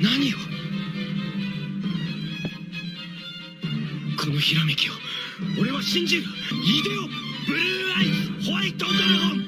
何をこのひらめきを俺は信じる。イデオブルーアイズホワイトドラゴン。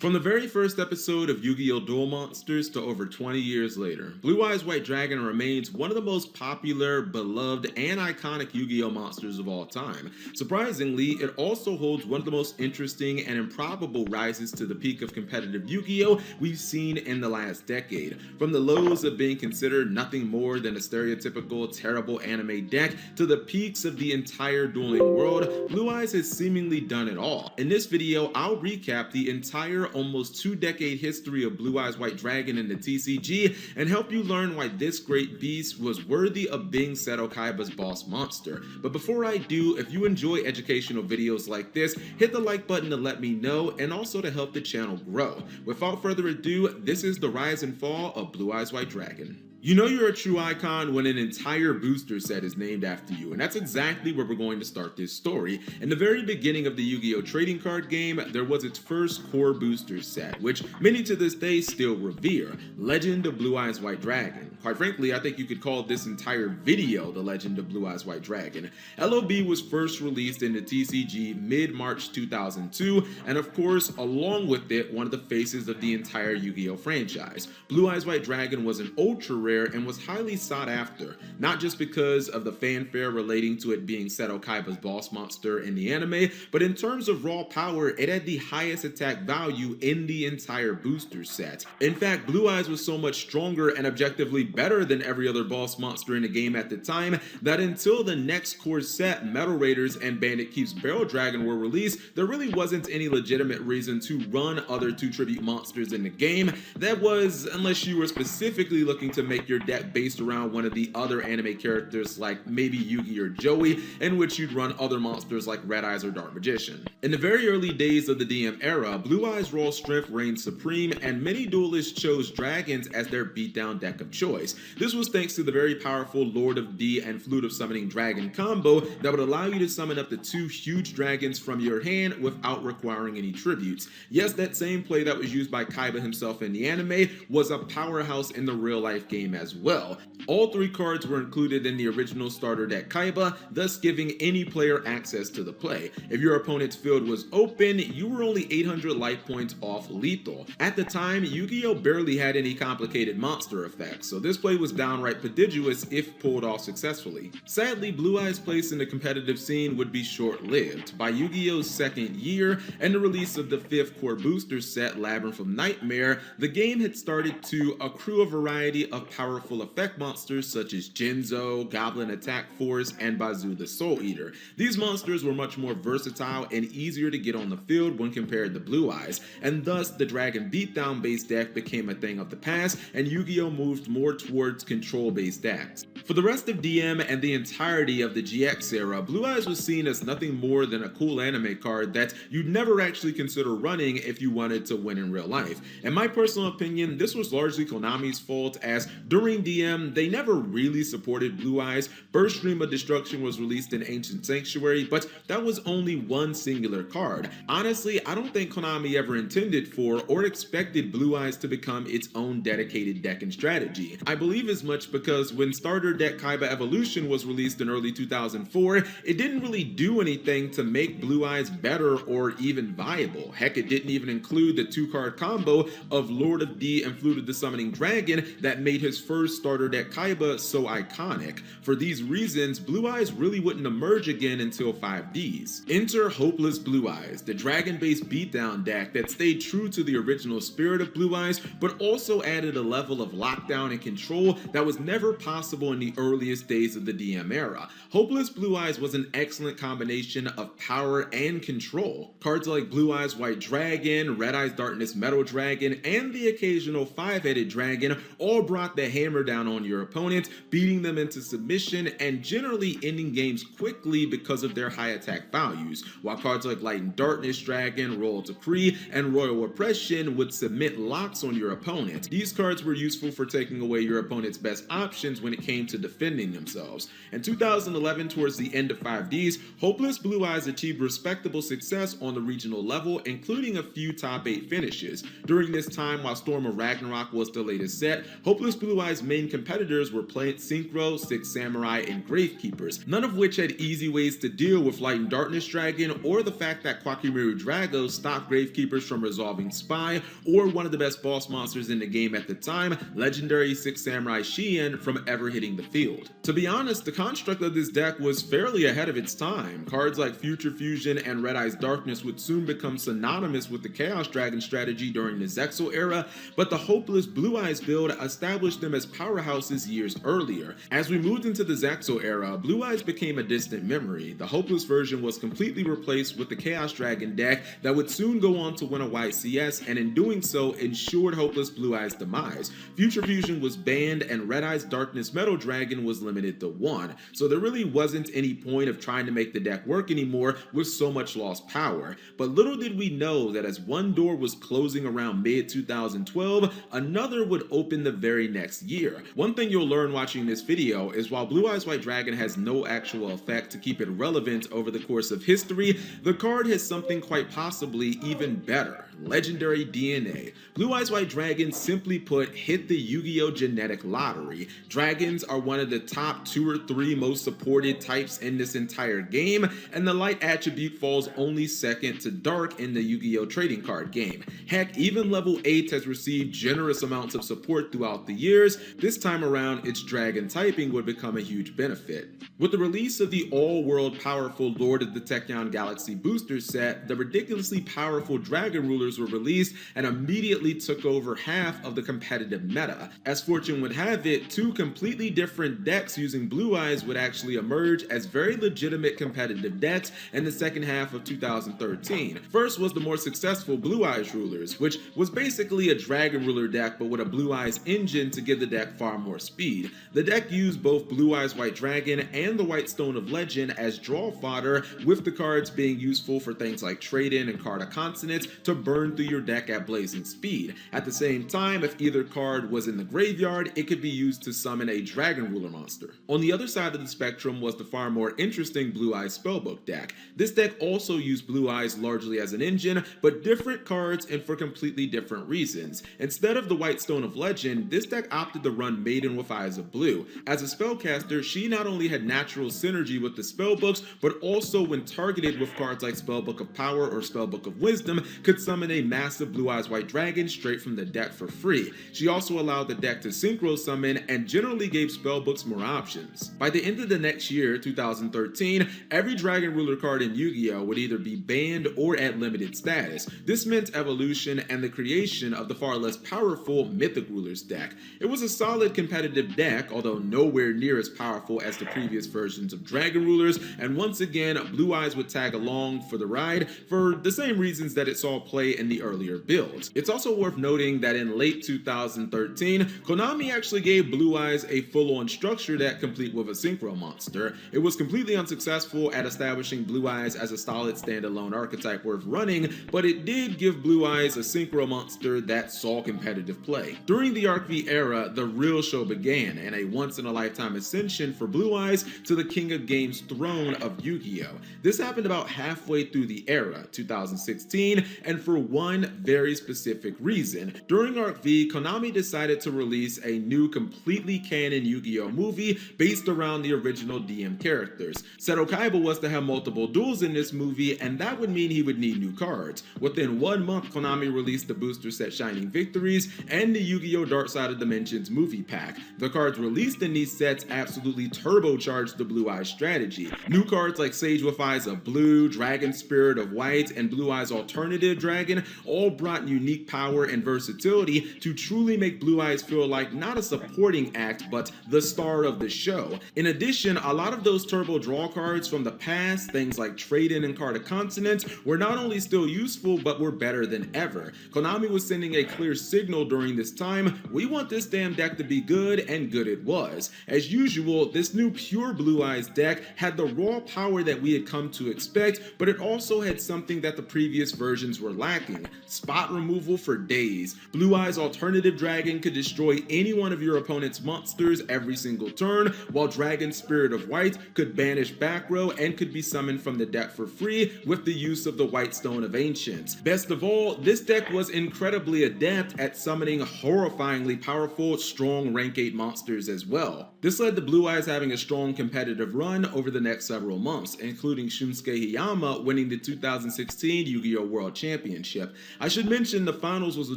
From the very first episode of Yu-Gi-Oh! Duel Monsters to over 20 years later, Blue Eyes White Dragon remains one of the most popular, beloved, and iconic Yu-Gi-Oh! Monsters of all time. Surprisingly, it also holds one of the most interesting and improbable rises to the peak of competitive Yu-Gi-Oh! We've seen in the last decade. From the lows of being considered nothing more than a stereotypical, terrible anime deck, to the peaks of the entire dueling world, Blue Eyes has seemingly done it all. In this video, I'll recap the entire almost 2-decade history of Blue Eyes White Dragon in the TCG and help you learn why this great beast was worthy of being Seto Kaiba's boss monster. But before I do, if you enjoy educational videos like this, hit the like button to let me know and also to help the channel grow. Without further ado, this is the rise and fall of Blue Eyes White Dragon. You know you're a true icon when an entire booster set is named after you, and that's exactly where we're going to start this story. In the very beginning of the Yu-Gi-Oh! Trading card game, there was its first core booster set, which many to this day still revere, Legend of Blue Eyes White Dragon. Quite frankly, I think you could call this entire video The Legend of Blue Eyes White Dragon. LOB was first released in the TCG mid-March 2002, and of course, along with it, one of the faces of the entire Yu-Gi-Oh! Franchise. Blue Eyes White Dragon was an ultra rare and was highly sought after, not just because of the fanfare relating to it being Seto Kaiba's boss monster in the anime, but in terms of raw power, it had the highest attack value in the entire booster set. In fact, Blue Eyes was so much stronger and objectively better than every other boss monster in the game at the time that until the next core set, Metal Raiders and Bandit Keep's Barrel Dragon were released, there really wasn't any legitimate reason to run other 2 tribute monsters in the game. That was, unless you were specifically looking to make your deck based around one of the other anime characters like maybe Yugi or Joey, in which you'd run other monsters like Red Eyes or Dark Magician. In the very early days of the DM era, Blue Eyes' raw strength reigned supreme, and many duelists chose dragons as their beatdown deck of choice. This was thanks to the very powerful Lord of D and Flute of Summoning Dragon combo that would allow you to summon up to 2 huge dragons from your hand without requiring any tributes. Yes, that same play that was used by Kaiba himself in the anime was a powerhouse in the real life game as well. All 3 cards were included in the original starter deck Kaiba, thus giving any player access to the play. If your opponent's field was open, you were only 800 life points off lethal. At the time, Yu-Gi-Oh! Barely had any complicated monster effects, so this play was downright prodigious if pulled off successfully. Sadly, Blue Eyes' place in the competitive scene would be short-lived. By Yu-Gi-Oh's 2nd year and the release of the 5th core booster set, Labyrinth of Nightmare, the game had started to accrue a variety of powerful effect monsters such as Jinzo, Goblin Attack Force, and Bazoo the Soul Eater. These monsters were much more versatile and easier to get on the field when compared to Blue Eyes, and thus the Dragon Beatdown based deck became a thing of the past, and Yu-Gi-Oh! Moved more towards control based decks. For the rest of DM and the entirety of the GX era, Blue Eyes was seen as nothing more than a cool anime card that you'd never actually consider running if you wanted to win in real life. In my personal opinion, this was largely Konami's fault, as during DM, they never really supported Blue Eyes. Burst Stream of Destruction was released in Ancient Sanctuary, but that was only one singular card. Honestly, I don't think Konami ever intended for or expected Blue Eyes to become its own dedicated deck and strategy. I believe as much because when starter deck Kaiba Evolution was released in early 2004, it didn't really do anything to make Blue Eyes better or even viable. Heck, it didn't even include the 2-card combo of Lord of D and Flute of the Summoning Dragon that made his first starter deck Kaiba so iconic. For these reasons, Blue Eyes really wouldn't emerge again until 5Ds. Enter Hopeless Blue Eyes, the dragon-based beatdown deck that stayed true to the original spirit of Blue Eyes, but also added a level of lockdown and control that was never possible in the earliest days of the DM era. Hopeless Blue Eyes was an excellent combination of power and control. Cards like Blue Eyes White Dragon, Red Eyes Darkness Metal Dragon, and the occasional 5-headed dragon all brought the hammer down on your opponent, beating them into submission and generally ending games quickly because of their high attack values, while cards like Light and Darkness Dragon, Royal Decree, and Royal Oppression would submit locks on your opponent. These cards were useful for taking away your opponent's best options when it came to defending themselves. In 2011, towards the end of 5Ds, Hopeless Blue Eyes achieved respectable success on the regional level, including a few top 8 finishes. During this time, while Storm of Ragnarok was the latest set, Hopeless Blue Eyes' main competitors were Planet Synchro, Six Samurai, and Gravekeepers, none of which had easy ways to deal with Light and Darkness Dragon, or the fact that Kwakimaru Drago stopped Gravekeepers from resolving Spy, or one of the best boss monsters in the game at the time, legendary Six Samurai Shien, from ever hitting the field. To be honest, the construct of this deck was fairly ahead of its time. Cards like Future Fusion and Red Eyes Darkness would soon become synonymous with the Chaos Dragon strategy during the Zexal era, but the Hopeless Blue Eyes build established them as powerhouses years earlier. As we moved into the Zexal era, Blue Eyes became a distant memory. The Hopeless version was completely replaced with the Chaos Dragon deck that would soon go on to win a YCS, and in doing so ensured Hopeless Blue Eyes' demise. Future Fusion was banned and Red Eyes Darkness Metal Dragon was limited to 1, so there really wasn't any point of trying to make the deck work anymore with so much lost power. But little did we know that as one door was closing around mid-2012, another would open the very next year. One thing you'll learn watching this video is while Blue Eyes White Dragon has no actual effect to keep it relevant over the course of history, the card has something quite possibly even better: Legendary DNA. Blue Eyes White Dragon, simply put, hit the Yu-Gi-Oh! Genetic lottery. Dragons are one of the top 2 or 3 most supported types in this entire game, and the light attribute falls only second to dark in the Yu-Gi-Oh! Trading card game. Heck, even level 8 has received generous amounts of support throughout the years. This time around, its dragon typing would become a huge benefit. With the release of the all-world powerful Lord of the Tachyon Galaxy booster set, the ridiculously powerful Dragon Rulers were released and immediately took over half of the competitive meta. As fortune would have it, 2 completely different decks using Blue Eyes would actually emerge as very legitimate competitive decks in the second half of 2013. First was the more successful Blue Eyes Rulers, which was basically a Dragon Ruler deck but with a Blue Eyes engine to give the deck far more speed. The deck used both Blue Eyes White Dragon and the White Stone of Legend as draw fodder, with the cards being useful for things like trade-in and Card of Consonants to burn through your deck at blazing speed. At the same time, if either card was in the graveyard, it could be used to summon a Dragon Ruler monster. On the other side of the spectrum was the far more interesting Blue Eyes Spellbook deck. This deck also used Blue Eyes largely as an engine, but different cards and for completely different reasons. Instead of the White Stone of Legend, this deck opted to run Maiden with Eyes of Blue. As a spellcaster, she not only had natural synergy with the spellbooks, but also when targeted with cards like Spellbook of Power or Spellbook of Wisdom, could summon a massive Blue Eyes White Dragon straight from the deck for free. She also allowed the deck to synchro summon and generally gave spellbooks more options. By the end of the next year, 2013, every Dragon Ruler card in Yu-Gi-Oh! Would either be banned or at limited status. This meant evolution and the creation of the far less powerful Mythic Rulers deck. It was a solid competitive deck, although nowhere near as powerful as the previous versions of Dragon Rulers, and once again, Blue Eyes would tag along for the ride for the same reasons that it saw play in the earlier builds. It's also worth noting that in late 2013, Konami actually gave Blue Eyes a full-on structure deck complete with a Synchro monster. It was completely unsuccessful at establishing Blue Eyes as a solid standalone archetype worth running, but it did give Blue Eyes a Synchro monster that saw competitive play. During the Arc V era, the real show began, and a once-in-a-lifetime ascension for Blue Eyes to the King of Games throne of Yu-Gi-Oh! This happened about halfway through the era, 2016, and for one very specific reason. During Arc V, Konami decided to release a new completely canon Yu-Gi-Oh! Movie based around the original DM characters. Seto Kaiba was to have multiple duels in this movie, and that would mean he would need new cards. Within 1 month, Konami released the booster set Shining Victories and the Yu-Gi-Oh! Dark Side of Dimensions movie pack. The cards released in these sets absolutely turbocharged the Blue Eyes strategy. New cards like Sage with Eyes of Blue, Dragon Spirit of White, and Blue Eyes Alternative Dragon Dragon all brought unique power and versatility to truly make Blue Eyes feel like not a supporting act, but the star of the show. In addition, a lot of those turbo draw cards from the past, things like Trade-In and Card of Continents, were not only still useful, but were better than ever. Konami was sending a clear signal during this time: we want this damn deck to be good, and good it was. As usual, this new pure Blue Eyes deck had the raw power that we had come to expect, but it also had something that the previous versions were lacking: spot removal for days. Blue Eyes Alternative Dragon could destroy any one of your opponent's monsters every single turn, while Dragon Spirit of White could banish back row and could be summoned from the deck for free with the use of the White Stone of Ancients. Best of all, this deck was incredibly adept at summoning horrifyingly powerful, strong rank 8 monsters as well. This led to Blue Eyes having a strong competitive run over the next several months, including Shunsuke Hiyama winning the 2016 Yu-Gi-Oh! World Championship. I should mention the finals was a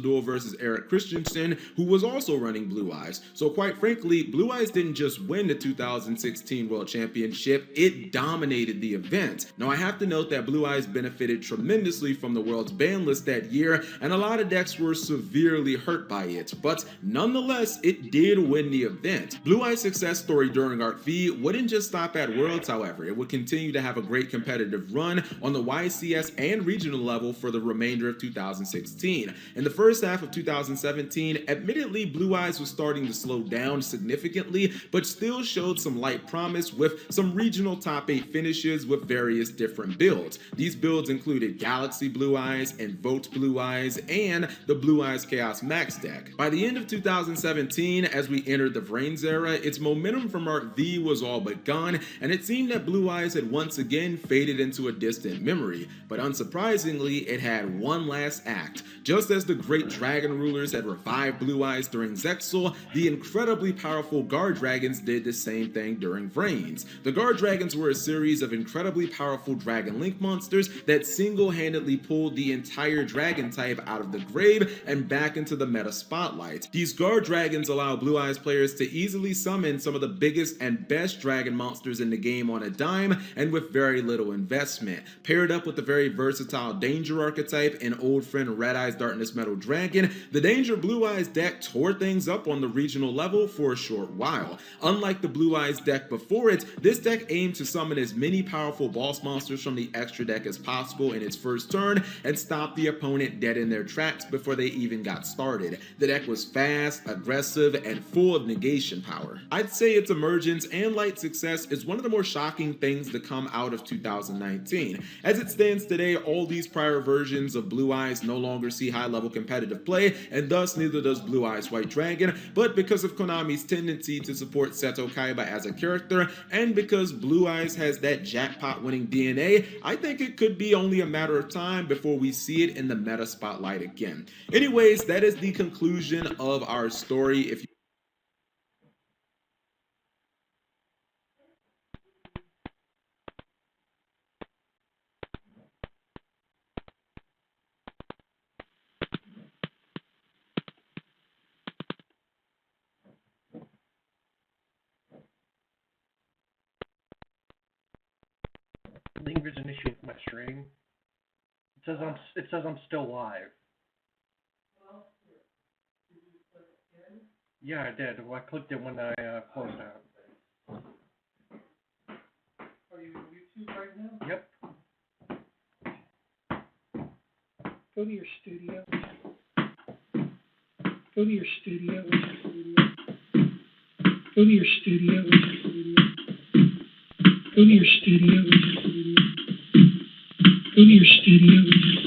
duel versus Eric Christensen, who was also running Blue Eyes. So quite frankly, Blue Eyes didn't just win the 2016 World Championship, it dominated the event. Now I have to note that Blue Eyes benefited tremendously from the world's ban list that year, and a lot of decks were severely hurt by it, but nonetheless, it did win the event. Blue Eyes' success story during Arc V wouldn't just stop at Worlds, however. It would continue to have a great competitive run on the YCS and regional level for the remainder of 2016. In the first half of 2017, admittedly, Blue Eyes was starting to slow down significantly, but still showed some light promise with some regional top 8 finishes with various different builds. These builds included Galaxy Blue Eyes, Invoked Blue Eyes, and the Blue Eyes Chaos Max deck. By the end of 2017, as we entered the Vrains era, its momentum from Arc V was all but gone, and it seemed that Blue Eyes had once again faded into a distant memory. But unsurprisingly, it had one last act. Just as the great Dragon Rulers had revived Blue Eyes during Zexal, the incredibly powerful Guard Dragons did the same thing during Vrains. The Guard Dragons were a series of incredibly powerful Dragon Link monsters that single-handedly pulled the entire Dragon type out of the grave and back into the meta spotlight. These Guard Dragons allow Blue Eyes players to easily summon some of the biggest and best Dragon monsters in the game on a dime and with very little investment. Paired up with the very versatile Danger archetype and old friend Red Eyes Darkness Metal Dragon, the Danger Blue Eyes deck tore things up on the regional level for a short while. Unlike the Blue Eyes deck before it, this deck aimed to summon as many powerful boss monsters from the extra deck as possible in its first turn and stop the opponent dead in their tracks before they even got started. The deck was fast, aggressive, and full of negation power. I'd say its emergence and light success is one of the more shocking things to come out of 2019. As it stands today, all these prior versions of Blue Eyes no longer see high-level competitive play, and thus neither does Blue Eyes White Dragon, but because of Konami's tendency to support Seto Kaiba as a character, and because Blue Eyes has that jackpot-winning DNA, I think it could be only a matter of time before we see it in the meta spotlight again. Anyways, that is the conclusion of our story. If Language initiates my stream. It says I'm still live. Yeah, I did. Well, I clicked it when I closed out. Are you on YouTube right now? Yep. Go to your studio. Go to your studio. Go to your studio. Go to your studio. Go to your studio.